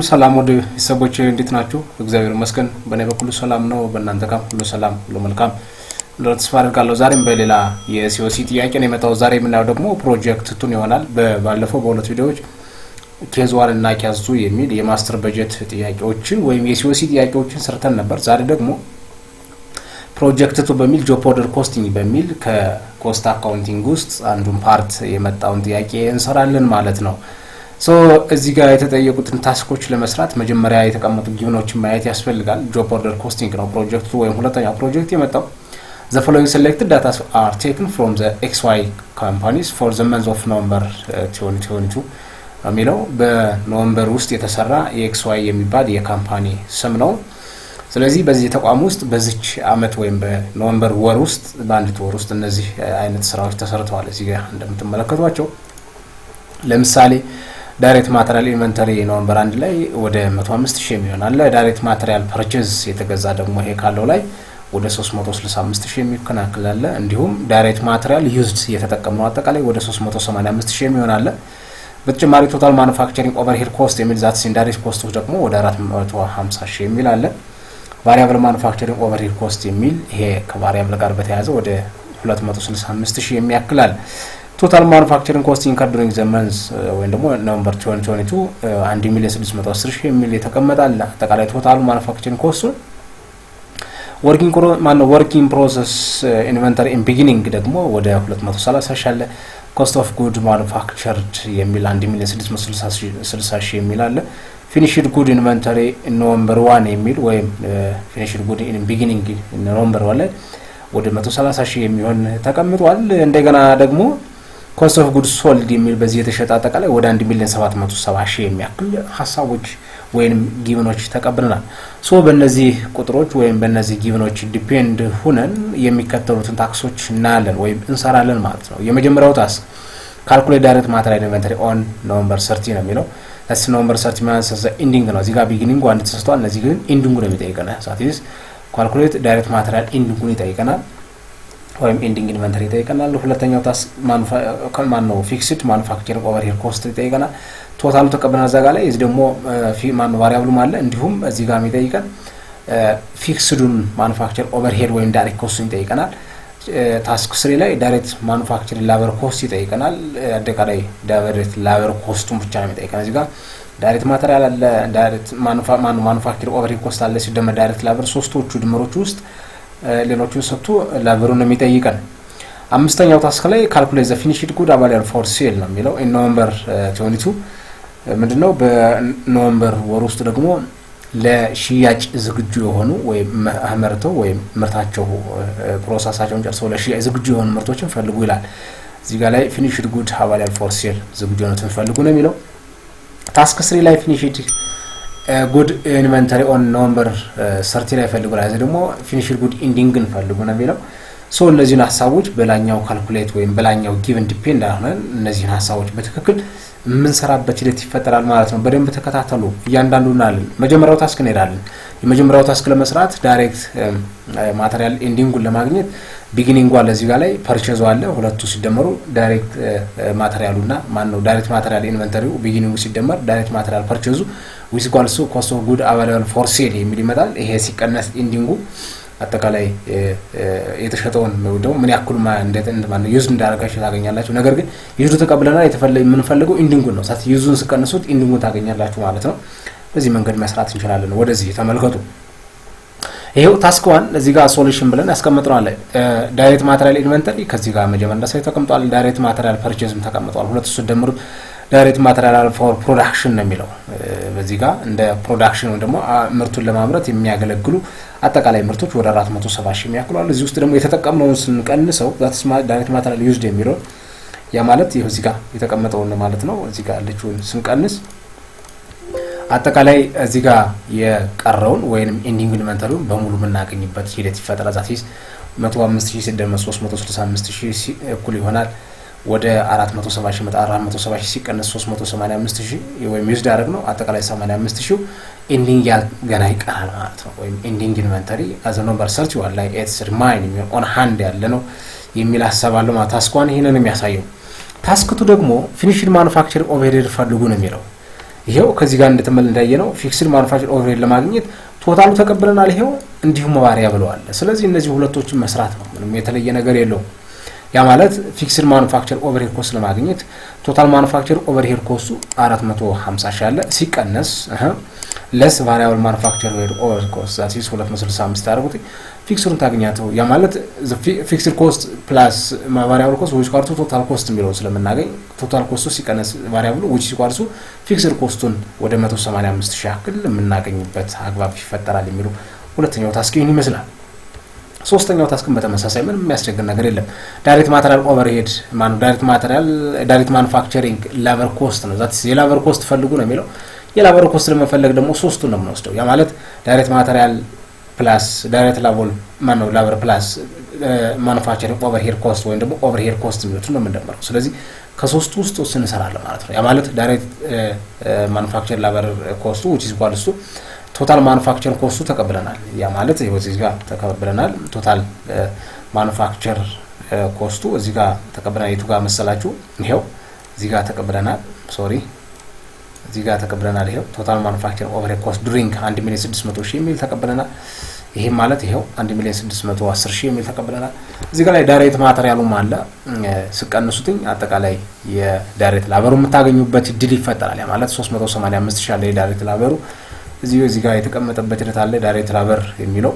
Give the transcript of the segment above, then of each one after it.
ሰላም ወደ ሰቦች እንዴት ናችሁ? እግዚአብሔር ይመስገን በእኔ በኩል ሰላም ነው። በእናንተ ጋር ሁሉ ሰላም ሁሉ መልካም ለተስፋ አደርጋለሁ። ዛሬም በሌላ የሲኦሲ ጥያቄ ነው የመጣው። ዛሬ የምናየው ደግሞ ፕሮጀክት ቱን ይሆናል። ባለፈው በሁለት ቪዲዮዎች ኬዝ 1 እና ኬዝ 2 የሚል የማስተር በጀት ጥያቄዎችን ወይም የሲኦሲ ጥያቄዎችን ሰርተን ነበር። ዛሬ ደግሞ ፕሮጀክት ቱ በሚል ጆብ ኦርደር ኮስቲንግ በሚል ከኮስት አካውንቲንግ ውስጥ አንዱን ፓርት የመጣውን ጥያቄ እንሰራለን ማለት ነው። እዚህ ጋር የተጠየቁትን ታስኮች ለመስራት መጀመሪያ የተቀመጡ ጊቭኖችን ማየት ያስፈልጋል። ጆብ ኦርደር ኮስቲንግ ነው ፕሮጀክቱ ወይም ሁለተኛው ፕሮጀክት የመጣው። The following selected data are taken from the XY companies for the month of November 2022 የሚለው በኖቨምበር ውስጥ የተሰራ የXY የሚባል የካምፓኒ ስም ነው። ስለዚህ በዚህ ተቋም ውስጥ በዚች አመት ወይም በኖቨምበር ወር ውስጥ በአንድ ወር ውስጥ እነዚህ አይነት ስራዎች ተሰርተዋል። እዚህ ጋር እንደምትመለከቷቸው ለምሳሌ ዳይሬክት ማቴሪያል ኢንቨንተሪ ኖቨምበር 1 ላይ ወደ 105,000 የሚሆን አለ። ዳይሬክት ማቴሪያል ፐርቼዝ የተገዛ ደግሞ ይሄ ካለው ላይ ወደ 365,000 የሚከናከል አለ። እንዲሁም ዳይሬክት ማቴሪያል ዩዝድ የተጠቀምነው አጠቃላይ ወደ 385,000 የሚሆን አለ። በተጨማሪ ቶታል ማኑፋክቸሪንግ ኦቨርሄድ ኮስት የሚል ዛት ኢንዳይሬክት ኮስቶች ደግሞ ወደ 450,000 የሚል አለ። ቫሪያብል ማኑፋክቸሪንግ ኦቨርሄድ ኮስት የሚል ይሄ ከቫሪያብል ጋር በተያያዘ ወደ 265,000 የሚያክላል። ቶታል ማኑፋክቸሪንግ ኮስት ኢንካርድ ዱሪንግ ዘ መንዝ ወይ ደግሞ ኖቨምበር 2022 1,610,000 የሚል የተቀመጣል። አጠቃላይ ቶታል ማኑፋክቸሪንግ ኮስቱ ወርኪንግ ፕሮሰስ ኢንቨንተሪ ኢን ቢጊኒንግ ደግሞ ወደ 230,000 አለ። ኮስት ኦፍ ጉድ ማኑፋክቸርድ የሚል 1,660,000 የሚል አለ። ፊኒሽድ ጉድ ኢንቨንተሪ ኖቨምበር 1 የሚል ወይም ፊኒሽድ ጉድ ኢን ቢጊኒንግ ኖቨምበር 1 ላይ ወደ 130,000 የሚሆን ተቀምጧል። እንደገና ደግሞ ኮስት ኦፍ ጉድ ሶልድ የሚል በዚህ የተሸጠ አጠቃላይ ወደ 1,770,000 የሚያክል ሐሳቦች ወይንም ጊቭኖች ተቀብለናል። በእነዚህ ቁጥሮች ወይም በእነዚህ ጊቭኖች ዲፔንድ ሆነን የሚከተሉትን ታክሶች እናያለን ወይም እንሰራለን ማለት ነው። የመጀመሪያው ታስክ ካልኩሌት ዳይሬክት ማቴሪያል ኢንቨንተሪ ኦን ኖቨምበር 30 ነው የሚለው። ኖቨምበር 30 ማለት ኢንዲንግ ነው። እዚህ ጋር ቢጊኒንግ አንድ ተሰጥቷል። እነዚህ ግን ኢንዲንግ ነው የሚጠይቀናል። ሳቲስ ካልኩሌት ዳይሬክት ማቴሪያል ኢንዲንጉን ይጠይቀናል ወይም ኢንዲንግ ኢንቨንተሪ ይጠይቀናል። ሁለተኛው ታስክ ፊክስድ ማኑፋክቸሪንግ ኦቨርሄድ ኮስት ይጠይቀናል። ቶታሉ ተቀበልና እዛ ጋር ላይ እዚህ ደግሞ ቫሪያብሉ ማለት እንዲሁም እዚህ ጋር የሚጠይቀን ፊክስዱን ማኑፋክቸር ኦቨርሄድ ወይም ዳይሬክት ኮስቱን ይጠይቀናል። ታስክ 3 ላይ ዳይሬክት ማኑፋክቸሪንግ ላበር ኮስት ይጠይቀናል። አጠቃላይ ዳይሬክት ላበር ኮስቱን ብቻ ነው የሚጠይቀን። እዚህ ጋር ዳይሬክት ማቴሪያል አለ፣ ዳይሬክት ማኑፋክቸሪንግ ኦቨርሄድ ኮስት አለ፣ ሲደመር ዳይሬክት ላበር ሶስቶቹ ድምሮች ውስጥ ሌሎቹን ሰጥቶ ላበሩን ነው የሚጠይቀን። አምስተኛው ታስክ ላይ ካልኩሌት ዘ ፊኒሽድ ጉድ አቫይላብል ፎር ሴል ነው የሚለው። ኢን ኖቨምበር 22 ምንድነው በኖቨምበር ወር ውስጥ ደግሞ ለሽያጭ ዝግጁ የሆኑ ወይም አመርተው ወይም ምርታቸው ፕሮሰሳቸውን ጨርሰው ለሽያጭ ዝግጁ የሆኑ ምርቶችን ፈልጉ ይላል። እዚህ ጋር ላይ ፊኒሽድ ጉድ አቫይላብል ፎር ሴል ዝግጁ የሆኑትን ፈልጉ ነው የሚለው። ታስክ 3 ላይ ፊኒሽድ ጉድ ኢንቨንተሪ ኦን ኖቨምበር 30 ላይ ፈልጉ ላይ ደግሞ ፊኒሽድ ጉድ ኢንዲንግን ፈልጉ ነው የሚለው። እነዚህን ሐሳቦች በላኛው ካልኩሌት ወይም በላኛው ጊቭን ዲፔንድ አሁን እነዚህን ሐሳቦች በትክክል የምንሰራበት ሂደት ይፈጠራል ማለት ነው። በደንብ ተከታተሉ። እያንዳንዱን አለን። መጀመሪያው ታስክ እንሄዳለን። የመጀመሪያው ታስክ ለመስራት ዳይሬክት ማቴሪያል ኢንዲንጉን ለማግኘት ቢጊኒንጉ አለ እዚህ ጋር ላይ ፐርቼዝ አለ። ሁለቱ ሲደመሩ ዳይሬክት ማቴሪያሉና ዳይሬክት ማቴሪያል ኢንቨንተሪው ቢጊኒንጉ ሲደመር ዳይሬክት ማቴሪያል ፐርቼዙ ዊዝ ጓልሱ ኮስት ኦፍ ጉድ አቫይላብል ፎር ሴል የሚል ይመጣል። ይሄ ሲቀነስ ኢንዲንጉ አጠቃላይ የተሸጠውን ነው ምን ያክል ዩዝ እንዳደረጋችሁ ታገኛላችሁ። ነገር ግን ዩዙ ተቀብለናል የምንፈልገው ኢንዲንጉን ነው። ዩዙን ስቀንሱት ኢንዲንጉን ታገኛላችሁ ማለት ነው። በዚህ መንገድ መስራት እንችላለን። ወደዚህ ተመልከቱ። ይሄው ታስክ 1 እዚህ ጋር ሶሉሽን ብለን ያስቀምጥናል። ዳይሬክት ማቴሪያል ኢንቨንተሪ ከዚህ ጋር መጀመሪያ እንደሰይ ተቀምጧል። ዳይሬክት ማቴሪያል ፐርቼዝም ተቀምጧል። ሁለቱ ሲደመሩት ዳይሬክት ማቴሪያል ፎር ፕሮዳክሽን ነው የሚለው። በዚህ ጋር እንደ ፕሮዳክሽን ወይ ደግሞ ምርቱን ለማምረት የሚያገለግሉ አጠቃላይ ምርቶች ወደ 470,000 የሚያክሉ አሉ። እዚህ ውስጥ ደግሞ የተጠቀምነውን ስንቀንሰው ዛትስ ዳይሬክት ማቴሪያል ዩዝድ የሚለው ያ ማለት ይሄው እዚህ ጋር የተቀመጠው ማለት ነው። እዚህ ጋር ያለችውን ስንቀንስ አጠቃላይ እዚህ ጋር የቀረውን ወይንም ኢንዲንግ ኢንቨንተሪውን በሙሉ የምናገኝበት ሂደት ይፈጠራል። ዛትስ 105,000 ሲደመር 365,000 እኩል ይሆናል ወደ 470,000 መጣ 470,000 ሲቀነስ 385,000 ወይም ዩዝድ ያደረግ ነው አጠቃላይ 85,000 ኢንዲንግ ገና ይቀራል ማለት ነው። ወይም ኢንዲንግ ኢንቨንተሪ አዘ ኖቨምበር 31 ላይ ኢትስ ሪማይን ኦን ሃንድ ያለ ነው የሚል ሐሳብ አለው ማለት ታስክ 1 ይሄንን የሚያሳየው። ታስክ 2 ደግሞ ፊኒሽድ ማኑፋክቸሪንግ ኦቨርሄድ ፈልጉ ነው የሚለው። ይሄው ከዚህ ጋር እንደተመለ እንዳየነው ፊክስድ ማኑፋክቸር ኦቨርሄድ ለማግኘት ቶታሉ ተቀብለናል ይሄው እንዲሁም ቫሪያብል አለ ስለዚህ እነዚህ ሁለቶችን መስራት ነው ምንም የተለየ ነገር የለውም ያ ማለት ፊክስድ ማኑፋክቸር ኦቨርሄድ ኮስት ለማግኘት ቶታል ማኑፋክቸር ኦቨርሄድ ኮስቱ 450 ሺህ አለ ሲቀነስ ለስ ቫሪያብል ማኑፋክቸር ኦቨርሄድ ኮስት that is 265 አድርጉት ፊክስዱን ታገኛቸው ያ ማለት ፊክስድ ኮስት ፕላስ ቫሪያብል ኮስት which equals ቶታል ኮስት የሚለው ስለምናገኝ ቶታል ኮስቱ ሲቀነስ ቫሪያብል which equals ፊክስድ ኮስቱን ወደ 185 ሺህ ያክል የምናገኝበት አግባብ ይፈጠራል የሚሉ ሁለተኛው ታስክ ይሄን ይመስላል ሶስተኛው ታስክ በተመሳሳይ ምንም የሚያስቸግር ነገር የለም ዳይሬክት ማቴሪያል ኦቨርሄድ ዳይሬክት ማኑፋክቸሪንግ ሌበር ኮስት ነው that is የሌበር ኮስት ፈልጉ ነው የሚለው የሌበር ኮስት ለመፈለግ ደግሞ ሶስቱን ነው የምንወስደው ያ ማለት ዳይሬክት ማቴሪያል ፕላስ ዳይሬክት ሌበር ፕላስ ማኑፋክቸሪንግ ኦቨርሄድ ኮስት ወይም ደግሞ ኦቨርሄድ ኮስት የሚሉት ነው የምንደምረው ስለዚህ ከሶስቱ ውስጥ እንሰራለን ማለት ነው ያ ማለት ዳይሬክት ማኑፋክቸር ሌበር ኮስቱ which is equals to ቶታል ማኑፋክቸር ኮስቱ ተቀብለናል ያ ማለት ይሄው እዚህ ጋር ተቀብለናል ቶታል ማኑፋክቸር ኮስቱ እዚህ ጋር ተቀብለናል የቱ ጋር መሰላችሁ ይሄው እዚህ ጋር ተቀብለናል ሶሪ እዚህ ጋር ተቀብለናል ይሄው ቶታል ማኑፋክቸር ኦቨርሄድ ኮስት ዱሪንግ 1,600,000 የሚል ተቀብለናል ይሄ ማለት ይሄው 1,610,000 የሚል ተቀብለናል እዚህ ጋር ላይ ዳይሬክት ማቴሪያሉም አለ ስቀንሱትኝ አጠቃላይ የዳይሬክት ላበሩ የምታገኙበት ድል ይፈጠራል ያ ማለት 385,000 አለ የዳይሬክት ላበሩ እዚህ ጋር የተቀመጠበት ሂደት አለ ዳይሬክት ላበር የሚለው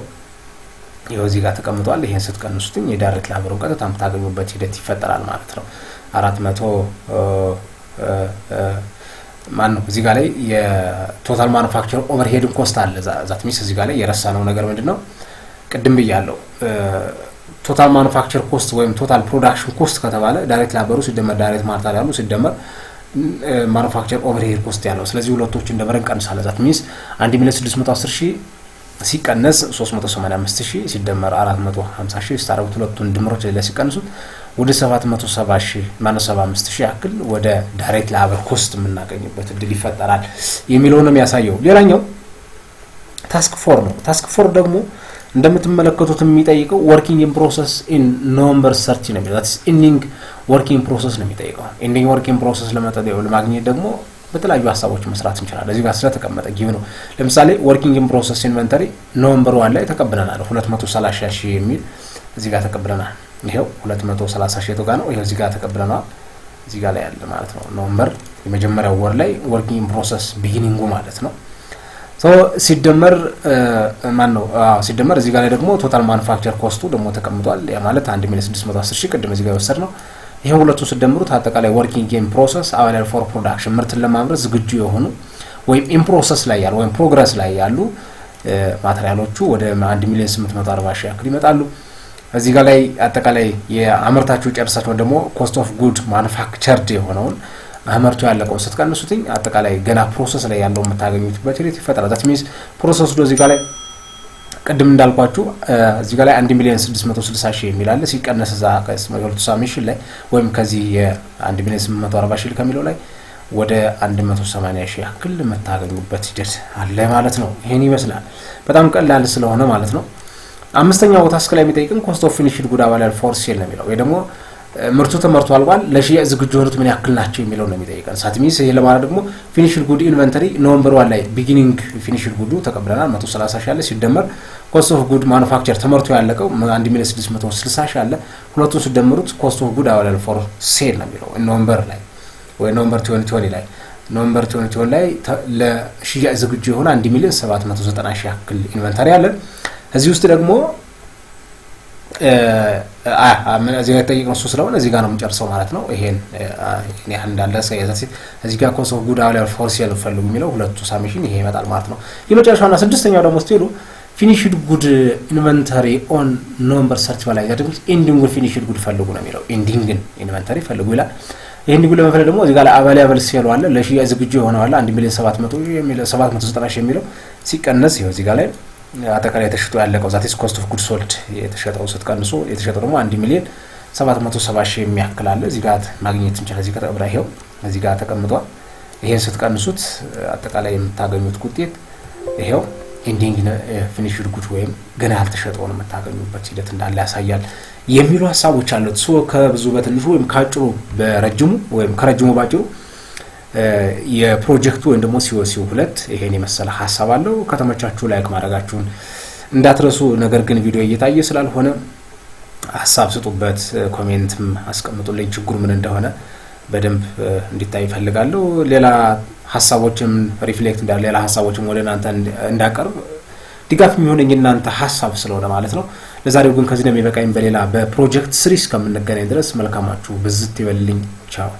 ይሄው እዚህ ጋር ተቀምጧል ይሄን ስትቀንሱትኝ የዳይሬክት ላበሩን ቀጥታ የምታገኙበት ሂደት ይፈጠራል ማለት ነው 400 ማን ነው እዚህ ጋር ላይ የቶታል ማኑፋክቸር ኦቨርሄድ ኮስት አለ ዛት ሚስ እዚህ ጋር ላይ የረሳነው ነገር ምንድነው ቅድም ብያለሁ ቶታል ማኑፋክቸር ኮስት ወይም ቶታል ፕሮዳክሽን ኮስት ከተባለ ዳይሬክት ላበሩ ሲደመር ዳይሬክት ማቴሪያሉ ሲደመር ማኑፋክቸር ኦቨርሄድ ኮስት ያለው ስለዚህ ሁለቶች እንደበረን ቀንሳለ ዛት ሚስ 1,610,000 ሲቀነስ 385,000 ሲደመር 450,000 ስታረጉት ሁለቱን ድምሮች ላይ ሲቀንሱት ወደ 770,000 ማነው 75,000 ያክል ወደ ዳይሬክት ላበር ኮስት የምናገኝበት እድል ይፈጠራል የሚለው ነው የሚያሳየው ሌላኛው ታስክ 4 ነው ታስክ 4 ደግሞ እንደምትመለከቱት የሚጠይቀው working in process in November 30 ነው that is ending working process ነው የሚጠይቀው ending working process ለማግኘት ደግሞ በተለያዩ ሐሳቦች መስራት እንችላለን እዚህ ጋር ስለተቀመጠ ጊቭ ነው ለምሳሌ working in process inventory November 1 ላይ ተቀብለናል 230,000 የሚል እዚህ ጋር ተቀብለናል ይሄው 230,000 ተጋ ነው ይሄው እዚህ ጋር ተቀብለናል እዚህ ጋር ላይ ያለ ማለት ነው ኖቨምበር የመጀመሪያው ወር ላይ working in process beginning ማለት ነው so ሲደመር ማን ነው ሲደመር እዚህ ጋር ላይ ደግሞ ቶታል ማኑፋክቸር ኮስቱ ደግሞ ተቀምጧል ያ ማለት 1,610,000 ቅድም እዚህ ጋር ወሰድነው ይሄ ሁለቱ ሲደመሩት አጠቃላይ working in process available for production ምርትን ለማምረት ዝግጁ የሆኑ ወይም in process ላይ ያሉ ወይም progress ላይ ያሉ ማቴሪያሎቹ ወደ 1,840,000 ያክል ይመጣሉ እዚህ ጋር ላይ አጠቃላይ የአመርታችሁ ጨርሳችሁ ደግሞ cost of good manufactured የሆነውን አመርቱ ያለቀው ስትቀንሱትኝ አጠቃላይ ገና ፕሮሰስ ላይ ያለው የምታገኙበት ሂደት ይፈጠራል that means ፕሮሰሱ እዚህ ጋር ላይ ቅድም እንዳልኳችሁ እዚህ ጋር ላይ 1,660,000 የሚላል ሲቀነስ እዛ ከስመገልቱ ሳሚሽን ላይ ወይም ከዚህ የ1,840,000 ከሚለው ላይ ወደ 180,000 ያክል የምታገኙበት ሂደት አለ ማለት ነው ይሄን ይመስላል በጣም ቀላል ስለሆነ ማለት ነው አምስተኛው ታስክ ላይ የሚጠይቀን cost of finished good available for sale ነው የሚለው ወይ ደግሞ ምርቱ ተመርቶ አልቋል ለሽያጭ ዝግጁ ሆኑት ምን ያክል ናቸው የሚለው ነው የሚጠይቀን ሳትሚስ ይሄ ለማለት ደግሞ finished good inventory ኖቨምበር 1 ላይ beginning finished good ተቀብለናል 130,000 አለ ሲደመር cost of good manufacture ተመርቶ ያለቀው 1,660,000 አለ ሁለቱን ሲደመሩት cost of good available for sale ነው የሚለው ኖቨምበር ላይ ወይ ኖቨምበር 2020 ላይ ኖቨምበር 2020 ላይ ለሽያጭ ዝግጁ የሆነ 1,790,000 ያክል ኢንቨንተሪ አለ እዚህ ውስጥ ደግሞ እዚህ ጋር ጠይቀን እሱ ስለሆነ እዚህ ጋር ነው የምንጨርሰው ማለት ነው ይሄን እኔ አንዳንድ ለሰያዛት እዚህ ጋር cost of good available for sale ፈልጉ የሚለው ሁለቱ ሳሚሽን ይሄ ይመጣል ማለት ነው የመጨረሻውና ስድስተኛው ደግሞ ስትሄዱ finished good inventory on November 30 ላይ ደግሞ ending finished good ፈልጉ ነው የሚለው ending inventory ፈልጉ ይላል ይሄን ዲጉ ለመፈለ ደግሞ እዚህ ጋር available sale አለ ለሽያጭ ዝግጁ የሆነው አለ 1,700,000 የሚለው 790,000 የሚለው ሲቀነስ ይሄው እዚህ ጋር ላይ አጠቃላይ ተሽጦ ያለቀው ዛት is cost of goods sold የተሸጠው ስትቀንሱ የተሸጠው ደግሞ 1,770,000 የሚያክል አለ እዚህ ጋር ማግኘት እንችላለን እዚህ ጋር ተብራይው እዚህ ጋር ተቀምጧል ይሄን ስትቀንሱት አጠቃላይ የምታገኙት ውጤት ይሄው ending finished good ወይም ገና ያልተሸጠው ነው የምታገኙበት ሂደት እንዳለ ያሳያል የሚሉ ሐሳቦች አሉት ሶ ከብዙ በትንሹ ወይም ካጭሩ በረጅሙ ወይም ከረጅሙ ባጭሩ የፕሮጀክቱ ወይም ደግሞ ሲኦሲው 2 ይሄን የመሰለ ሐሳብ አለው። ከተመቻችሁ ላይክ ማድረጋችሁን እንዳትረሱ። ነገር ግን ቪዲዮ እየታየ ስላልሆነ ሐሳብ ስጡበት፣ ኮሜንትም አስቀምጡልኝ ችግሩ ምን እንደሆነ በደንብ እንዲታይ ፈልጋለሁ። ሌላ ሐሳቦችም ሪፍሌክት እንዳለ ሌላ ሐሳቦችም ወደ እናንተ እንዳቀርብ ድጋፍ የሚሆነኝ እናንተ ሐሳብ ስለሆነ ማለት ነው። ለዛሬው ግን ከዚህ ነው የሚበቃኝ። በሌላ በፕሮጀክት 3 እስከምንገናኝ ድረስ መልካማችሁ ብዝት ይበልልኝ። ቻው።